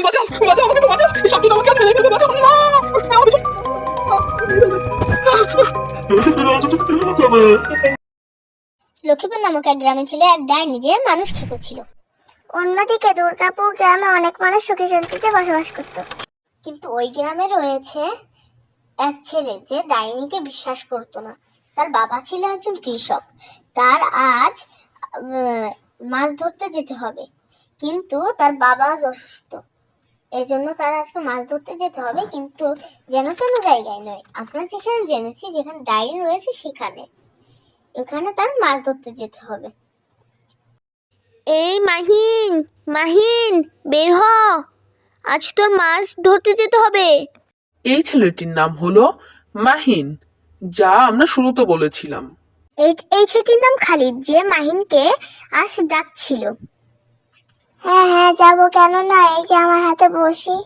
বাঁচাও বাঁচাও আমাকে, তো বাঁচাও, এই শব্দটা আমাকে আর ফেলে ফেলবে, বাঁচাও না আমাকে। লক্ষ্মীপুর নামক এক গ্রামে ছিল এক ডাইনি যে মানুষ খেকো ছিল। অন্যদিকে দুর্গাপুর গ্রামে অনেক মানুষ সুখে শান্তিতে বসবাস করত। কিন্তু ওই গ্রামে রয়েছে এক ছেলে যে ডাইনিকে বিশ্বাস করতো না। তার বাবা ছিল একজন কৃষক। তার আজ মাছ ধরতে যেতে হবে, কিন্তু তার বাবা আজ অসুস্থ। এই জন্য তার আজকে মাছ ধরতে যেতে হবে, কিন্তু যেন তেন জায়গায় নয়, আমরা যেখানে জেনেছি যেখানে ডাইনি রয়েছে সেখানে। এখানে তার মাছ ধরতে যেতে হবে। এই মাহিন, মাহিন, বের হ, আজ তোর মাছ ধরতে যেতে হবে। এই ছেলেটির নাম হলো মাহিন, যা আমরা শুরুতে বলেছিলাম। এই ছেলেটির নাম খালিদ, যে মাহিনকে আজ ডাকছিল। হ্যাঁ হ্যাঁ, যাবো, কেন না, এই যে আমার হাতে বসি।